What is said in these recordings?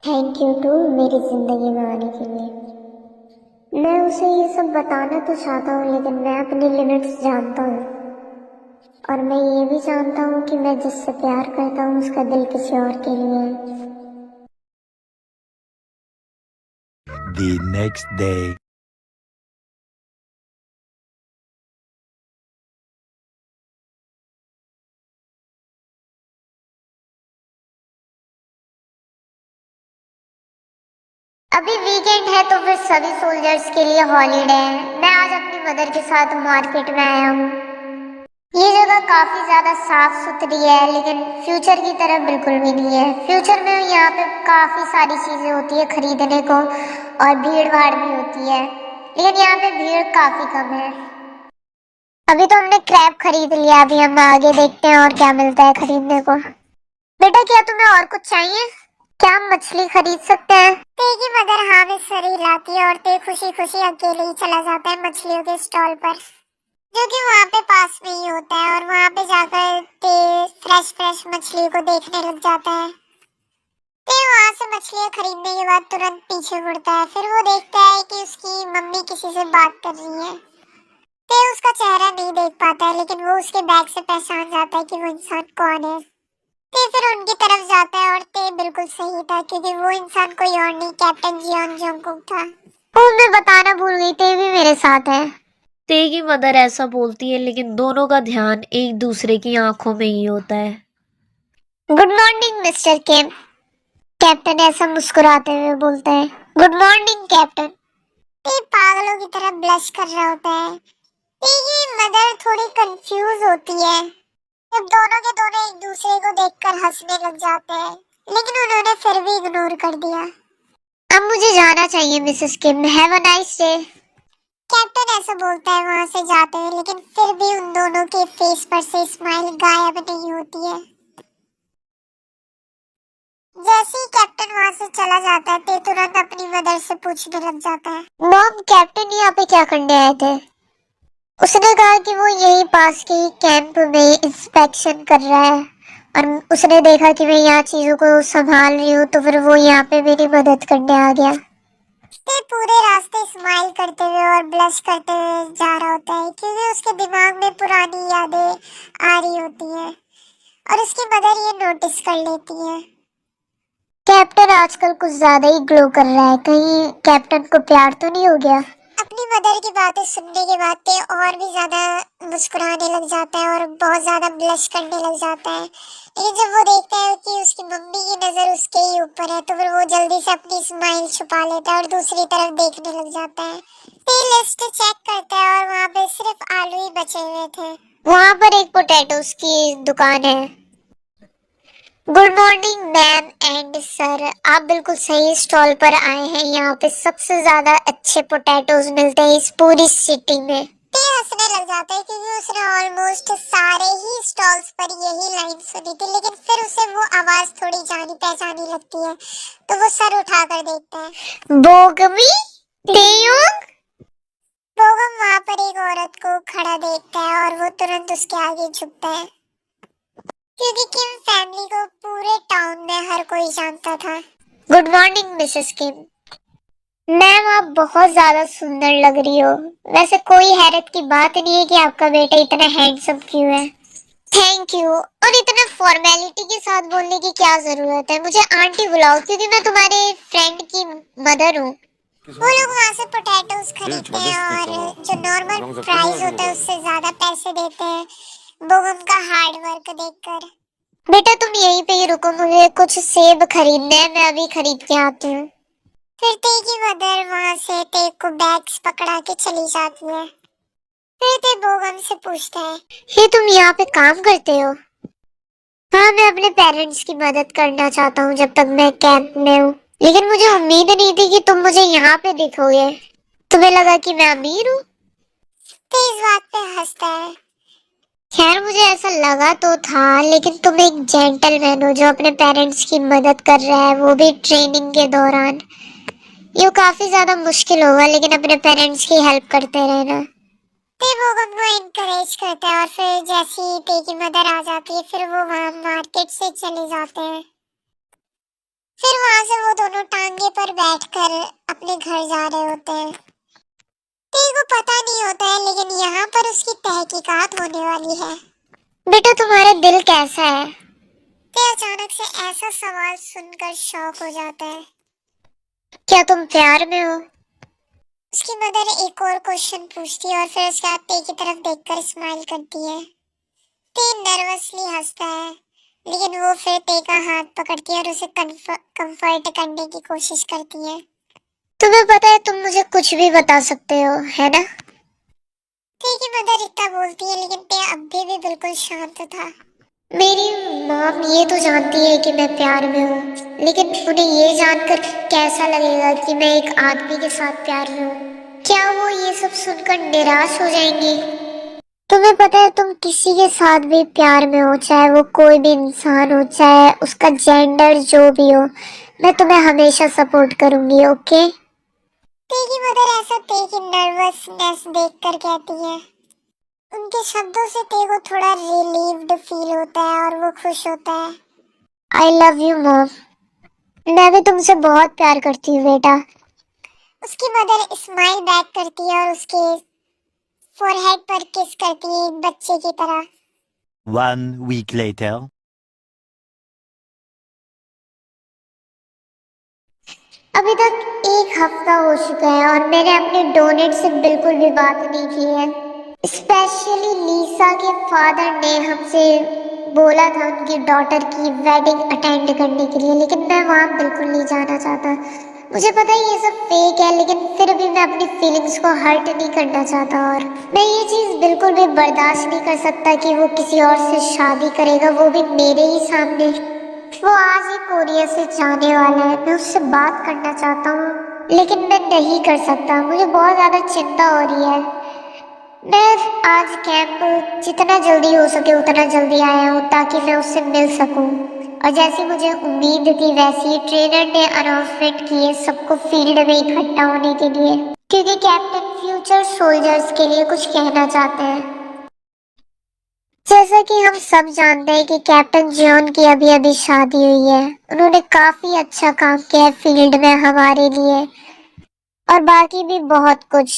Thank you to मेरी जिंदगी में आने के लिए। मैं उसे ये सब बताना तो चाहता हूँ, लेकिन मैं अपनी लिमिट्स जानता हूँ। और मैं ये भी जानता हूँ कि मैं जिससे प्यार करता हूँ उसका दिल किसी और के लिए है। The next day. अभी वीकेंड है तो फिर सभी सोल्जर्स के लिए हॉलीडे है। मैं आज अपनी मदर के साथ मार्केट में आया हूँ। ये जगह काफी ज्यादा साफ सुथरी है, लेकिन फ्यूचर की तरह बिल्कुल भी नहीं है। फ्यूचर में यहाँ पे काफी सारी चीजें होती है खरीदने को, और भीड़ भाड़ भी होती है, लेकिन यहाँ पे भीड़ काफी कम है। अभी तो हमने क्रैब खरीद लिया, अभी हम आगे देखते हैं और क्या मिलता है खरीदने को। बेटा, क्या तुम्हें और कुछ चाहिए? क्या हम मछली खरीद सकते हैं? तेगी मगर हाँ में सर हिलाती है और ते खुशी खुशी अकेले ही चला जाता है मछलियों के स्टॉल पर, जो कि वहाँ पे पास में ही होता है। और वहाँ पे जाकर ते फ्रेश फ्रेश मछली को देखने लग जाता है। ते वहाँ से मछलियाँ खरीदने के बाद तुरंत पीछे मुड़ता है। फिर वो देखता है कि उसकी मम्मी किसी से बात कर रही है। ते उसका चेहरा नहीं देख पाता है, लेकिन वो उसके बैग से पहचान जाता है कि वो इंसान कौन है। ते फिर उनकी तरफ जाता है, और ते बिल्कुल सही था, क्योंकि वो इंसान कोई और नहीं, कैप्टन जियोंग जंगकुक था। ओ, मैं बताना भूल गई, ते भी मेरे साथ है। ते की मदर ऐसा बोलती है, लेकिन दोनों का ध्यान एक दूसरे की आंखों में ही होता है। गुड मॉर्निंग मिस्टर किम, कैप्टन ऐसा मुस्कुराते हुए बोलता है। Good morning captain. ते पागलों की तरह ब्लश कर रहा होता है। ते की मदर थोड़ी कंफ्यूज होती है जब दोनों के दोनों एक दूसरे को देखकर हंसने लग जाते हैं, लेकिन उन्होंने फिर भी इग्नोर कर दिया। अब मुझे जाना चाहिए Mrs Kim, have a nice day. Captain ऐसा बोलता है वहां से जाते हुए, लेकिन फिर भी उन दोनों के फेस पर से स्माइल गायब नहीं होती है। जैसे ही कैप्टन वहां से चला जाता है, ते तुरंत अपनी मदर से पूछने लग जाता है, मॉम, कैप्टन यहाँ पे क्या करने आए थे? उसने कहा कि वो यही पास के ही कैंप में इंस्पेक्शन कर रहा है, और उसने देखा कि मैं यहाँ चीजों को संभाल रही हूँ, तो फिर वो यहाँ पे मेरी मदद करने आ गया। ते पूरे रास्ते स्माइल करते हुए और ब्लश करते हुए जा रहा होता है, क्योंकि उसके दिमाग में पुरानी यादें आ रही होती हैं, और उसकी मदर ये नोटिस कर लेती है। कैप्टन आजकल कुछ ज्यादा ही ग्लो कर रहा है, कहीं कैप्टन को प्यार तो नहीं हो गया? अपनी मदर की बातें सुनने के बाद ते और भी ज्यादा मुस्कुराने लग जाता है और बहुत ज्यादा ब्लश करने लग जाता है। लेकिन जब वो देखता है कि उसकी मम्मी की नजर उसके ही ऊपर है, तो फिर वो जल्दी से अपनी स्माइल छुपा लेता है और दूसरी तरफ देखने लग जाता है। ते लिस्ट चेक करता है और वहाँ पे सिर्फ आलू ही बचे हुए थे। वहाँ पर एक पोटैटोस की दुकान है। Good morning ma'am and sir, आप बिल्कुल सही स्टॉल पर आए हैं। यहाँ पे सबसे ज्यादा अच्छे पोटैटोज मिलते हैं इस पूरी सिटी में। ते हंसने लग जाता है, क्योंकि उसने ऑलमोस्ट सारे ही स्टॉल्स पर यही लाइन सुनी थी, लेकिन फिर उसे वो आवाज थोड़ी जानी पहचानी लगती है, तो वो सर उठाकर देखता है। बोगमी तेयोंग। बोगम वहाँ पर एक औरत को खड़ा देखता है और वो तुरंत उसके आगे झुकता है, क्योंकि किम फैमिली को पूरे टाउन में हर कोई जानता था। गुड मॉर्निंग मिसेस किम। मैम, आप बहुत ज्यादा सुंदर लग रही हो। वैसे कोई हैरत की बात नहीं है कि आपका बेटा इतना हैंडसम क्यों है। Thank you. और इतना फॉर्मेलिटी के साथ बोलने की क्या जरूरत है? मुझे आंटी बुलाओ, क्योंकि मैं तुम्हारे फ्रेंड की मदर हूँ। वो लोग वहाँ से पोटैटोज खरीदते हैं और जो नॉर्मल प्राइस होता है उससे ज्यादा पैसे देते हैं, बोगम का हार्ड वर्क देखकर। बेटा, तुम यहीं पे ही रुको, मुझे कुछ सेब खरीदने हैं, मैं अभी खरीद के आती हूँ। फिर ते की मदर वहां से ते को बैग्स पकड़ा के चली जाती है। फिर ते बोगम से पूछता है, ये तुम यहाँ पे काम करते हो? हाँ, मैं अपने पेरेंट्स की मदद करना चाहता हूँ जब तक मैं कैंप में हूँ, लेकिन मुझे उम्मीद नहीं थी कि तुम मुझे यहाँ पे देखोगे। तुम्हें लगा कि मैं अमीर हूँ? ते इस बात पे हंसता है। खैर, मुझे ऐसा लगा तो था, लेकिन तुम एक जेंटलमैन हो जो अपने पेरेंट्स की मदद कर रहा है, वो भी ट्रेनिंग के दौरान। ये काफी ज्यादा मुश्किल होगा, लेकिन अपने पेरेंट्स की हेल्प करते रहना। ते बोगम को इनकरेज करता है, और फिर जैसी ते की मदर आ जाती है, फिर वो वहाँ मार्केट से चले जाते हैं। फिर वहां से वो दोनों टांगे पर बैठकर अपने घर जा रहे होते हैं। ते को पता नहीं होता है लेकिन यहाँ पर उसकी तहकीकात होने वाली है। बेटा तुम्हारा दिल कैसा है? ते अचानक से ऐसा सवाल सुनकर शॉक हो जाता है। क्या तुम प्यार में हो? उसकी मदर एक और क्वेश्चन पूछती है और फिर उसके बाद ते की तरफ देखकर स्माइल करती है। ते नर्वसली हंसता है लेकिन वो फिर ते का हाथ पकड़ती है और उसे कंफर्ट करने की कोशिश करती है। तुम्हें पता है तुम मुझे कुछ भी बता सकते हो, है ना? ते की मदर इतना बोलती है लेकिन ते अभी भी बिल्कुल शांत था। मेरी मॉम ये तो जानती है कि मैं प्यार में हूँ, लेकिन उन्हें ये जानकर कैसा लगेगा कि मैं एक आदमी के साथ प्यार में हूँ? क्या वो ये सब सुनकर निराश हो जाएंगी? तुम्हें पता है तुम किसी के साथ भी प्यार में हो, चाहे वो कोई भी इंसान हो, चाहे उसका जेंडर जो भी हो, मैं तुम्हें हमेशा सपोर्ट करूंगी, ओके? ते की मदर ऐसा ते की नर्वसनेस देखकर कहती है। उनके शब्दों से ते को थोड़ा रिलीव्ड फील होता है और वो खुश होता है। I love you mom. मैं भी तुमसे बहुत प्यार करती हूँ बेटा। उसकी मदर स्माइल बैक करती है और उसके फोरहेड पर किस करती है एक बच्चे की तरह। 1 week later. अभी तक एक हफ्ता हो चुका है और मैंने अपने डोनेट से बिल्कुल भी बात नहीं की है। स्पेशली लीसा के फादर ने हमसे बोला था उनकी डॉटर की वेडिंग अटेंड करने के लिए, लेकिन मैं वहाँ बिल्कुल नहीं जाना चाहता। मुझे पता है ये सब फेक है, लेकिन फिर भी मैं अपनी फीलिंग्स को हर्ट नहीं करना चाहता और मैं ये चीज़ बिल्कुल भी बर्दाश्त नहीं कर सकता कि वो किसी और से शादी करेगा, वो भी मेरे ही सामने। वो आज ही कोरिया से जाने वाला है। मैं उससे बात करना चाहता हूँ लेकिन मैं नहीं कर सकता। मुझे बहुत ज़्यादा चिंता हो रही है। मैं आज कैंप जितना जल्दी हो सके उतना जल्दी आया हूँ ताकि मैं उससे मिल सकूँ। और जैसी मुझे उम्मीद थी वैसी ट्रेनर ने अनाउंसमेंट की है सबको फील्ड में इकट्ठा होने के लिए, क्योंकि कैप्टन फ्यूचर सोल्जर्स के लिए कुछ कहना चाहते हैं। जैसा कि हम सब जानते हैं कि कैप्टन जियोन की अभी अभी शादी हुई है। उन्होंने काफी अच्छा काम किया है फील्ड में हमारे लिए और बाकी भी बहुत कुछ,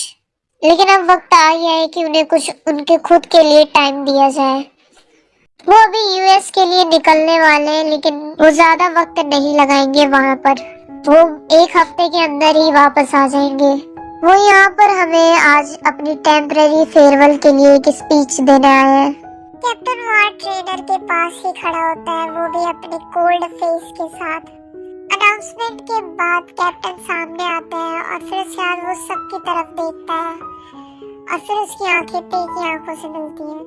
लेकिन अब वक्त आ गया है कि उन्हें कुछ उनके खुद के लिए टाइम दिया जाए। वो अभी यूएस के लिए निकलने वाले हैं लेकिन वो ज्यादा वक्त नहीं लगाएंगे वहां पर। वो एक हफ्ते के अंदर ही वापस आ जाएंगे। वो यहाँ पर हमें आज अपनी टेम्पररी फेयरवेल के लिए एक स्पीच देने आए हैं। कैप्टन वहाँ ट्रेनर के पास ही खड़ा होता है, वो भी अपने कोल्ड फेस के साथ। अनाउंसमेंट के बाद कैप्टन सामने आता है और फिर उसके बाद वो सबकी तरफ देखता है और फिर उसकी आंखें ते की आंखों से मिलती हैं।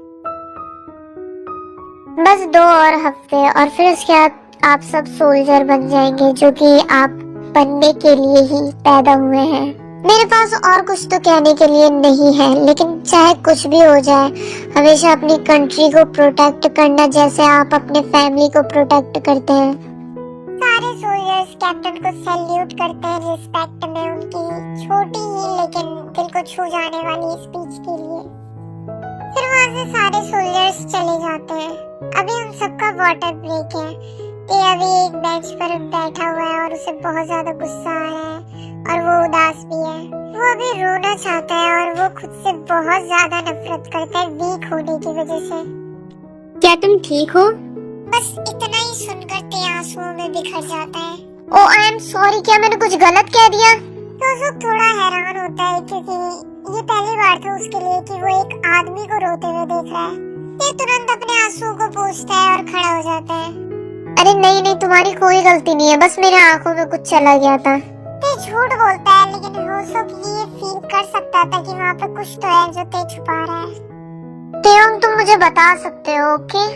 बस 2 और हफ्ते और फिर उसके बाद आप सब सोल्जर बन जाएंगे जो कि आप बनने के लिए ही पैदा हुए हैं। मेरे पास और कुछ तो कहने के लिए नहीं है, लेकिन चाहे कुछ भी हो जाए हमेशा अपनी कंट्री को प्रोटेक्ट करना जैसे आप अपने फैमिली को प्रोटेक्ट करते हैं। सारे सोल्जर्स कैप्टन को सैल्यूट करते हैं रिस्पेक्ट में उनकी छोटी ही लेकिन दिल को छू जाने वाली स्पीच के लिए। फिर वहाँ से सारे सोल्जर्स चले जाते हैं। अभी हम सबका वाटर ब्रेक है। ये अभी एक बेंच पर बैठा हुआ है और उसे बहुत ज्यादा गुस्सा आ रहा है और वो उदास भी है। वो अभी रोना चाहता है और वो खुद से बहुत ज्यादा नफरत करता है वीक होने की वजह से। क्या तुम ठीक हो? बस इतना ही सुनकर ते आंसुओं में बिखर जाता है। ओ आई एम सॉरी, क्या मैंने कुछ गलत कह दिया? तो उसको थोड़ा हैरान होता है क्योंकि ये पहली बार था उसके लिए कि वो एक आदमी को रोते हुए देख रहा है। ये तुरंत अपने आंसुओं को पोंछता है और खड़ा हो जाता है। अरे नहीं नहीं, तुम्हारी कोई गलती नहीं है, बस मेरे आंखों में कुछ चला गया था। ते झूठ बोलता है लेकिन होसो की ये फील कर सकता था कि वहाँ पे कुछ तो है जो ते छुपा रहा है। तेयोंग तुम मुझे बता सकते हो, ओके?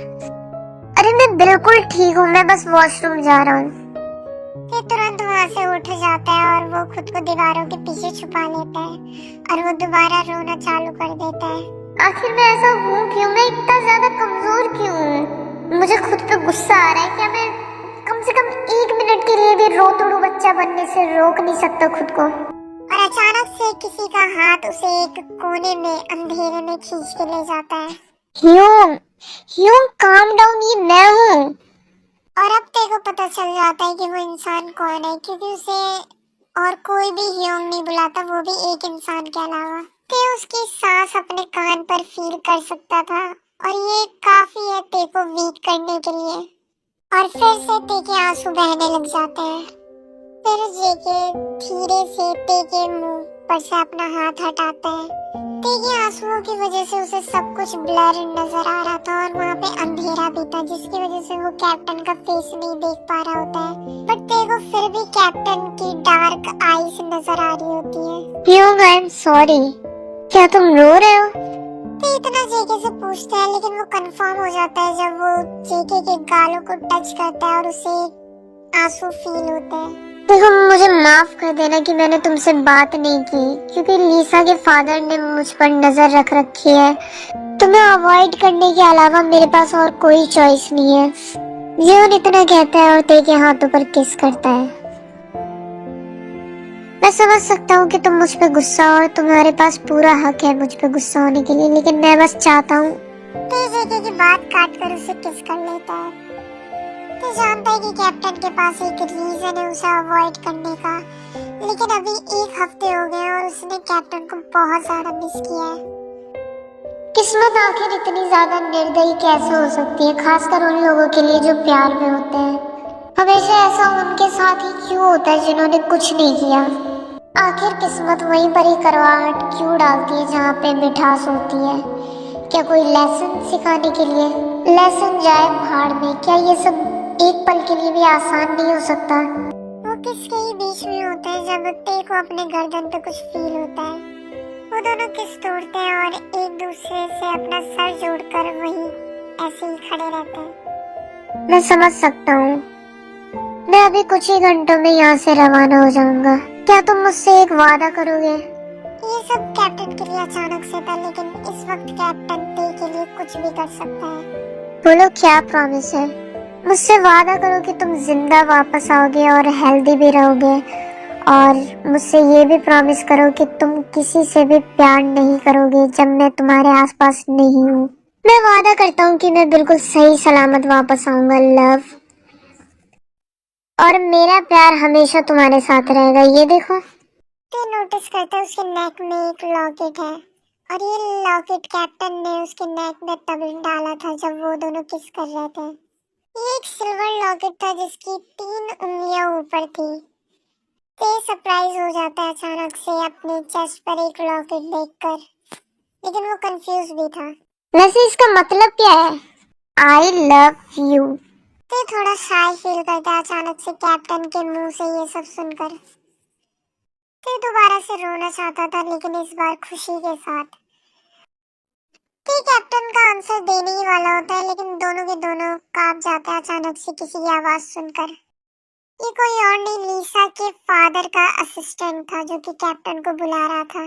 अरे मैं बिल्कुल ठीक हूँ, मैं बस वॉशरूम जा रहा हूँ। फिर तुरंत वहाँ से उठ जाता है और वो खुद को दीवारों के पीछे छुपा लेता है और वो दोबारा रोना चालू कर देता है। आखिर मैं ऐसा हूँ क्यों? मैं इतना ज्यादा कमजोर क्यों हूँ? मुझे खुद पे गुस्सा आ रहा है। क्या मैं कम से कम 1 मिनट के लिए भी रोतड़ू बच्चा बनने से रोक नहीं सकता खुद को? और अचानक से किसी का हाथ उसे एक कोने में अंधेरे में खींच के ले जाता है। ह्यूंग, ह्यूंग काम डाउन, ये मैं हूँ। और अब तेरे को पता चल जाता है कि वो इंसान कौन है, क्योंकि उसे और कोई भी ह्योंग नहीं बुलाता, वो भी एक इंसान के अलावा। ते उसकी सांस अपने कान पर फील कर सकता था, और ये काफी है ते को वीक करने के लिए। और फिर से ते के आंसू बहने लग जाते हैं। फिर जेके धीरे से ते के मुंह पर से अपना हाथ हटाता है। ते के आंसुओं की वजह से उसे सब कुछ ब्लर नजर आ रहा था, और वहाँ पे अंधेरा भी था, जिसकी वजह से वो कैप्टन का फेस नहीं देख पा रहा होता है। बट ते को फिर भी कैप्टन की डार्क आईज नजर आ रही होती है। Hyeong, I am sorry. क्या तुम रो रहे हो? ते इतना जेके से पूछता है, लेकिन वो कंफर्म हो जाता है जब वो जेके के गालों को टच करता है और उसे आंसू फील होते हैं। देखो, मुझे माफ कर देना कि मैंने तुमसे बात नहीं की, क्योंकि लीसा के फादर ने मुझ पर नजर रख रखी है। तुम्हें अवॉइड करने के अलावा मेरे पास और कोई चॉइस नहीं है। ह्योंग इतना कहता है और ते के हाथों पर किस करता है। मैं समझ सकता हूँ कि तुम मुझ पे गुस्सा हो और तुम्हारे पास पूरा हक है मुझ पे गुस्सा होने के लिए, लेकिन मैं बस चाहता हूँ। ते जेके की बात काट कर उसे किस कर लेता है। ते जानता है कि कैप्टन के पास एक रीजन है उसे अवॉइड करने का, लेकिन अभी 1 हफ्ते हो गए और उसने कैप्टन को बहुत ज्यादा मिस किया है। किस्मत आखिर इतनी ज्यादा निर्दयी कैसे हो सकती है, खासकर उन लोगों के लिए जो प्यार में होते हैं। हमेशा ऐसा उनके साथ ही क्यों होता है जिन्होंने कुछ नहीं किया? आखिर किस्मत वहीं पर ही करवाहट क्यों डालती है जहाँ पे मिठास होती है? क्या कोई लेसन सिखाने के लिए? लेसन जाए भाड़ में। क्या ये सब एक पल के लिए भी आसान नहीं हो सकता? वो किसके ही बीच में होते हैं जब ते को अपने गर्दन पे कुछ फील होता है। वो दोनों किस तोड़ते हैं और एक दूसरे से अपना सर जोड़कर वहीं ऐसे ही खड़े रहते हैं। मैं समझ सकता हूँ। मैं अभी कुछ ही घंटों में यहाँ से रवाना हो जाऊंगा। क्या तुम मुझसे एक वादा करोगे? ये सब कैप्टन के लिए अचानक से था, लेकिन इस वक्त कैप्टन ते के लिए कुछ भी कर सकता है। बोलो, क्या प्रॉमिस है? मुझसे वादा करो कि तुम जिंदा वापस आओगे और हेल्दी भी रहोगे, और मुझसे ये भी प्रॉमिस करो कि तुम किसी से भी प्यार नहीं करोगे जब मैं तुम्हारे आसपास नहीं हूँ। मैं वादा करता हूँ कि मैं बिल्कुल सही सलामत वापस आऊंगा, लव। और मेरा प्यार हमेशा तुम्हारे साथ रहेगा। ये देखो। ते नोटिस करता है उसके नेक में एक लॉकेट है, और ये लॉकेट कैप्टन ने उसके नेक में तब डाला था जब वो दोनों किस कर रहे थे। ये एक सिल्वर लॉकेट था जिसकी 3 उंगलियां ऊपर थी। ते सरप्राइज हो जाता है अचानक से अपने चेस्ट पर एक लॉकेट देखकर, लेकिन वो कंफ्यूज भी था। वैसे इसका मतलब क्या है? I love you. ते थोड़ा शाय फील करता है अचानक से कैप्टन के मुंह से ये सब सुनकर। ते दोबारा से रोना चाहता था, लेकिन इस बार खुशी के साथ। ते कैप्टन का आंसर देने ही वाला होता है, लेकिन दोनों के दोनों कांप जाते हैं अचानक से किसी की आवाज सुनकर। ये कोई और नहीं, लीसा के फादर का असिस्टेंट था जो कि कैप्टन को बुला रहा था।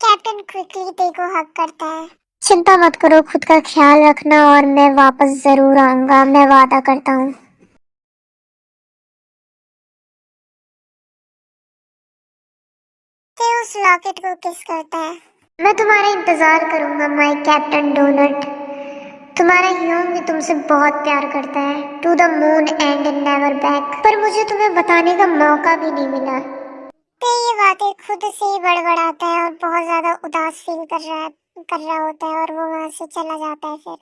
कैप्टन क्विकली ते को हक करता है। चिंता मत करो, खुद का ख्याल रखना, और मैं वापस जरूर आऊंगा, मैं वादा करता हूँ। ते उस लॉकेट को किस करता है। मैं तुम्हारा इंतजार करूंगा, माय कैप्टन डोनट। तुम्हारा ह्योंग भी तुमसे बहुत प्यार करता है। To the moon and never back. पर मुझे तुम्हें बताने का मौका भी नहीं मिला। ते ये बातें खुद से ही बड़बड़ाता है और बहुत ज्यादा उदास फील कर रहा होता है, और वो वहां से चला जाता है। फिर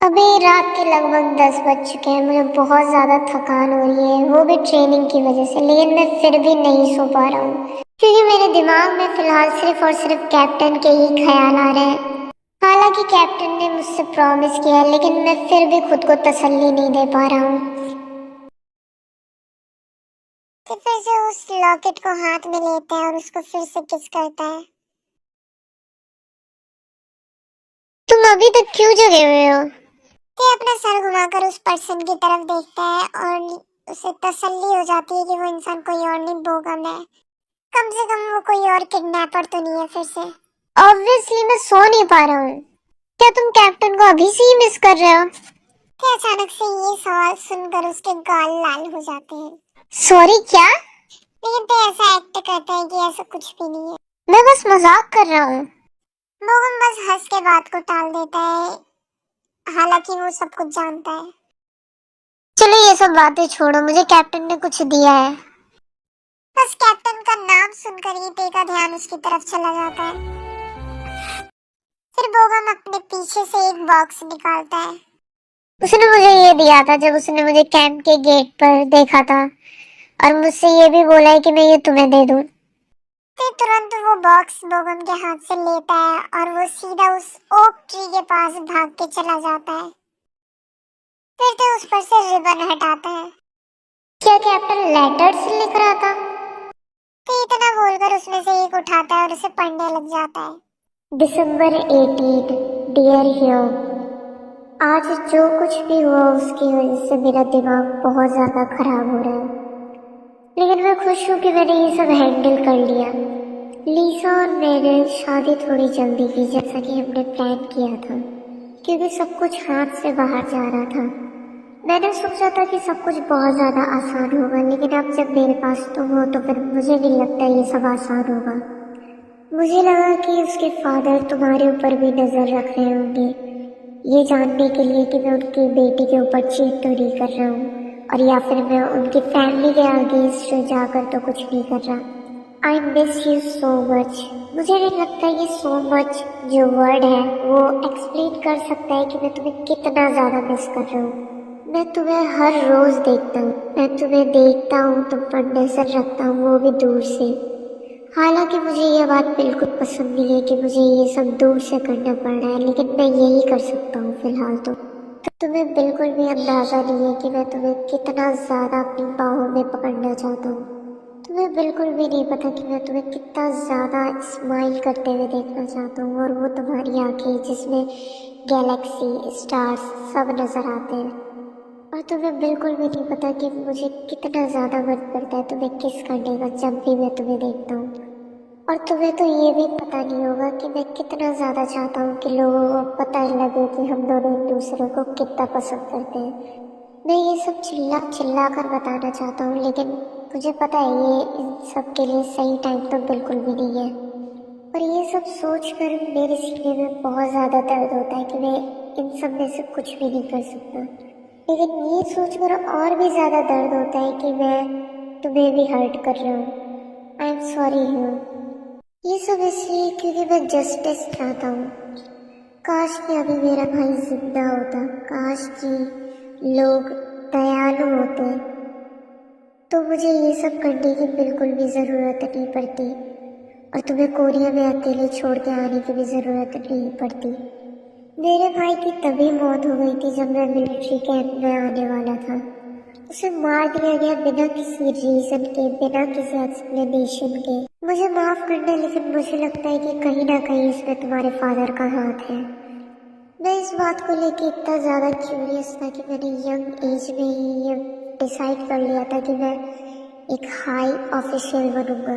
अभी रात के लगभग 10 बज चुके हैं। मुझे बहुत ज़्यादा थकान हो रही है, वो भी ट्रेनिंग की वजह से, लेकिन मैं फिर भी नहीं सो पा रहा हूँ, क्योंकि मेरे दिमाग में फिलहाल सिर्फ और सिर्फ कैप्टन के ही ख्याल आ रहे हैं। हालांकि कैप्टन ने मुझसे प्रॉमिस किया है, लेकिन मैं फिर भी खुद को तसल्ली नहीं दे पा रहा हूँ। ते फिर से उस लॉकेट को हाथ में लेता है और उसको फिर से किस करता है। तुम अभी तक क्यों जगे हुए हो? ते अपना सर घुमाकर उस पर्सन की तरफ देखता है, और उसे तसल्ली हो जाती है कि वो इंसान कोई और नहीं, बोगम है। कम से कम वो कोई और किडनैपर तो नहीं है फिर से। ऑब्वियसली मैं सो नहीं पा रहा हूँ। क्या तुम कैप्टन को अभी से ही मिस कर रहे हो? ते अचानक से ये सवाल सुनकर उसके गाल लाल हो जाते हैं, सॉरी, क्या? लेकिन ते ऐसा एक्ट करता है कि ऐसा कुछ भी नहीं है। मैं बस मजाक कर रहा हूँ। बोगम बस हंस के बात को टाल देता है। हालांकि वो सब कुछ जानता है। चलो ये सब बातें छोड़ो, मुझे कैप्टन ने कुछ दिया है। बस कैप्टन का नाम सुनकर ही ते का ध्यान उसकी तरफ चला जाता है। फिर बोगम अपने पीछे से एक बॉक्स निकालता है। उसने मुझे ये दिया था जब उसने मुझे कैंप के गेट पर देखा था, और मुझसे ये भी बोला है कि मैं ये तुम्हें दे दूं। ते तुरंत वो बॉक्स बोगम के हाथ से लेता है और वो सीधा उस ओक ट्री के पास भाग के चला जाता है। फिर ते उस पर से रिबन हटाता है। क्या कैप्टन लेटर्स लिख रहा था? ते इतना बोलकर उसमें से एक उठाता है और उसे पढ़ने लग जाता है। दिसंबर 18, डियर ह्यू, आज जो कुछ भी हुआ उसकी वजह से मेरा दिमाग बहुत ज्यादा खराब हो रहा है, लेकिन मैं खुश हूँ कि मैंने ये सब हैंडल कर लिया। लीसा और मैंने शादी थोड़ी जल्दी की जैसा कि हमने प्लान किया था, क्योंकि सब कुछ हाथ से बाहर जा रहा था। मैंने सोचा था कि सब कुछ बहुत ज्यादा आसान होगा, लेकिन अब जब मेरे पास तुम हो तो फिर मुझे नहीं लगता ये सब आसान होगा। मुझे लगा कि उसके फादर तुम्हारे ऊपर भी नजर रख रहे होंगे, ये जानने के लिए कि मैं उनकी बेटी के ऊपर चीट तो नहीं कर रहा हूँ, और या फिर मैं उनकी फैमिली के अगेंस्ट जाकर तो कुछ नहीं कर रहा। I miss you so much. मुझे नहीं लगता ये सो मच जो वर्ड है वो एक्सप्लेन कर सकता है कि मैं तुम्हें कितना ज्यादा मिस कर रहा हूँ। मैं तुम्हें हर रोज देखता हूँ, मैं तुम्हें देखता हूँ, तुम पर नजर रखता हूँ, वो भी दूर से। हालांकि मुझे ये बात बिल्कुल पसंद नहीं है कि मुझे ये सब दूर से करना पड़ रहा है, लेकिन मैं यही कर सकता हूँ फिलहाल। तो तुम्हें बिल्कुल भी अंदाजा नहीं है कि मैं तुम्हें कितना ज्यादा अपनी बाहों में पकड़ना चाहता हूँ। तुम्हें बिल्कुल भी नहीं पता कि मैं तुम्हें कितना ज्यादा स्माइल करते हुए देखना चाहता हूँ, और वो तुम्हारी आंखें जिसमें गैलेक्सी, स्टार्स सब नजर आते हैं। और तुम्हें बिल्कुल भी नहीं पता कि मुझे कितना ज्यादा मन करता है तुम्हें किस करने का जब भी मैं तुम्हें देखता हूँ। और तुम्हें तो ये भी पता नहीं होगा कि मैं कितना ज्यादा चाहता हूँ कि लोगों को पता लगे कि हम दोनों एक दूसरे को कितना पसंद करते हैं। मैं ये सब चिल्ला चिल्ला कर बताना चाहता हूँ, लेकिन मुझे पता है ये इन सब के लिए सही टाइम तो बिल्कुल भी नहीं है। और ये सब सोचकर मेरे सीने में बहुत ज़्यादा दर्द होता है कि मैं इन सब में से कुछ भी नहीं कर सकता। लेकिन ये सोचकर और भी ज़्यादा दर्द होता है कि मैं तुम्हें भी हर्ट कर रहा हूँ। I am sorry you. ये सब इसलिए क्योंकि मैं जस्टिस चाहता हूँ। काश कि अभी मेरा भाई जिंदा होता, काश कि लोग दयालु होते, तो मुझे ये सब करने की बिल्कुल भी ज़रूरत नहीं पड़ती, और तुम्हें कोरिया में अकेले छोड़ के आने की भी ज़रूरत नहीं पड़ती। मेरे भाई की तभी मौत हो गई थी जब मैं मिलिट्री कैंप में आने वाला था। उसे मार दिया गया बिना किसी रीज़न के, बिना किसी एक्सप्लेनेशन के। मुझे माफ़ करना, लेकिन मुझे लगता है कि कहीं ना कहीं इसमें तुम्हारे फादर का हाथ है। मैं इस बात को लेके इतना ज़्यादा क्यूरियस था कि मैंने यंग एज में ही ये डिसाइड कर लिया था कि मैं एक हाई ऑफिशियल बनूंगा,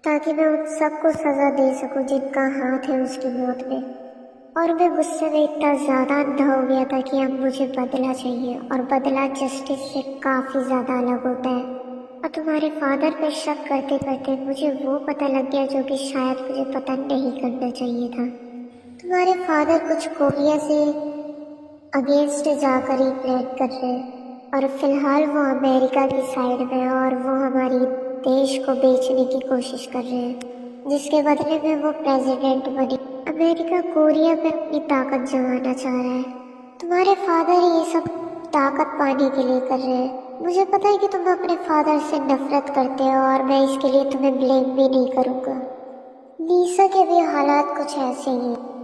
ताकि मैं उन सबको सज़ा दे सकूं जिनका हाथ है उसकी मौत में। और मैं गुस्से में इतना ज़्यादा अंधा हो गया था कि अब मुझे बदला चाहिए, और बदला जस्टिस से काफ़ी ज़्यादा अलग होता है। और तुम्हारे फादर पे शक करते करते मुझे वो पता लग गया जो कि शायद मुझे पता नहीं करना चाहिए था। तुम्हारे फादर कुछ कोरिया से अगेंस्ट जाकर ही प्लान कर रहे हैं, और फिलहाल वो अमेरिका की साइड में है, और वो हमारी देश को बेचने की कोशिश कर रहे हैं, जिसके बदले में वो प्रेसिडेंट बने। अमेरिका कोरिया पे अपनी ताकत जमाना चाह रहा है। तुम्हारे फादर ये सब ताकत पाने के लिए कर रहे हैं। मुझे पता है कि तुम अपने फादर से नफरत करते हो, और मैं इसके लिए तुम्हें ब्लेम भी नहीं करूँगा। लीसा के भी हालात कुछ ऐसे ही हैं।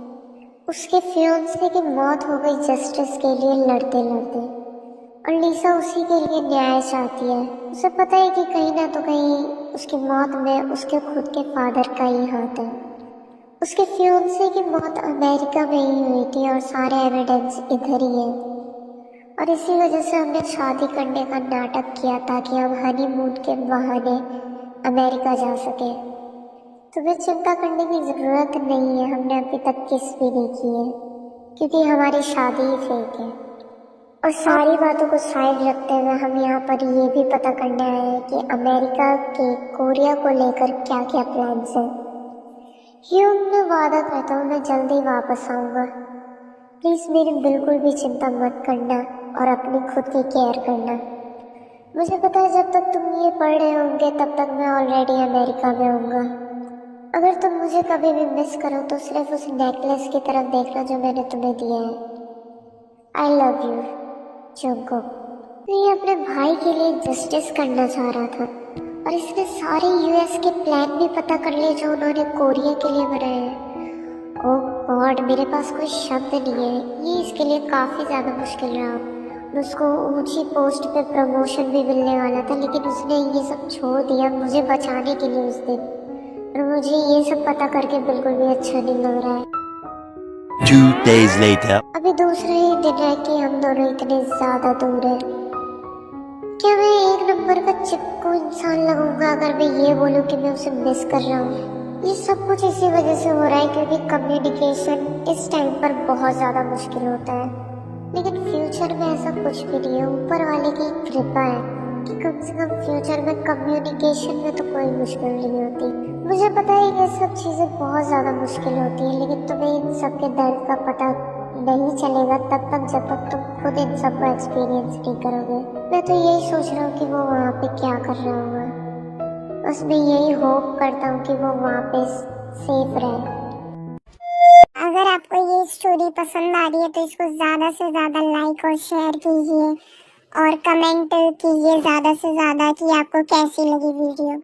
उसके फियांसे की मौत हो गई जस्टिस के लिए लड़ते लड़ते, और लीसा उसी के लिए न्याय चाहती है। उसे पता है कि कहीं ना तो कहीं उसकी मौत में उसके खुद के फादर का ही हाथ है। उसके फियांसे की मौत अमेरिका में ही हुई थी, और सारे एविडेंस इधर ही है, और इसी वजह से हमने शादी करने का नाटक किया ताकि हम हनीमून के बहाने अमेरिका जा सके। तुम्हें चिंता करने की ज़रूरत नहीं है, हमने अभी तक किस भी नहीं की है, क्योंकि हमारी शादी ही फेक है। और सारी बातों को साइड रखते हुए हम यहाँ पर ये भी पता करने आए हैं कि अमेरिका के कोरिया को लेकर क्या क्या प्लान्स हैं। ह्यूम, मैं वादा करता हूँ मैं जल्दी वापस आऊँगा, प्लीज मेरी बिल्कुल भी चिंता मत करना और अपनी खुद की केयर करना। मुझे पता है जब तक तुम ये पढ़ रहे होंगे तब तक मैं ऑलरेडी अमेरिका में होऊंगा। अगर तुम मुझे कभी भी मिस करो तो सिर्फ उस नेकलेस की तरफ देखना जो मैंने तुम्हें दिया है। I love you Jungkook. मैं ये अपने भाई के लिए जस्टिस करना चाह रहा था और इसने सारे यूएस के प्लान भी पता कर लिए जो उन्होंने कोरिया के लिए बनाए हैं। ओह गॉड, मेरे पास कोई शब्द नहीं है, ये इसके लिए काफ़ी ज़्यादा मुश्किल रहा। उसको ऊंची पोस्ट पे प्रमोशन भी मिलने वाला था लेकिन उसने ये सब छोड़ दिया मुझे बचाने के लिए उस दिन, और मुझे ये सब पता करके बिल्कुल भी अच्छा नहीं लग रहा है। 2 days later. अभी दूसरा ही दिन है कि हम दोनों इतने ज़्यादा दूर हैं। क्या मैं एक नंबर का चिपकू इंसान लगूंगा अगर मैं ये बोलूं कि मैं उसे मिस कर रहा हूँ? ये सब कुछ इसी वजह से हो रहा है क्योंकि कम्युनिकेशन इस टाइम पर बहुत ज़्यादा मुश्किल होता है, लेकिन फ्यूचर में ऐसा कुछ भी नहीं है। ऊपर वाले की कृपा है कि कम से कम फ्यूचर में कम्युनिकेशन में तो कोई मुश्किल नहीं होती। मुझे पता है ये सब चीज़ें बहुत ज़्यादा मुश्किल होती हैं, लेकिन तुम्हें इन सब के दर्द का पता नहीं चलेगा तब तक जब तक तुम खुद इन सब को एक्सपीरियंस नहीं करोगे। मैं तो यही सोच रहा हूँ कि वो वहाँ पे क्या कर रहा होगा, बस मैं यही होप करता हूँ कि वो वहाँ पे सेफ रहे। अगर आपको ये स्टोरी पसंद आ रही है तो इसको ज़्यादा से ज़्यादा लाइक और शेयर कीजिए और कमेंट कीजिए ज़्यादा से ज़्यादा कि आपको कैसी लगी वीडियो।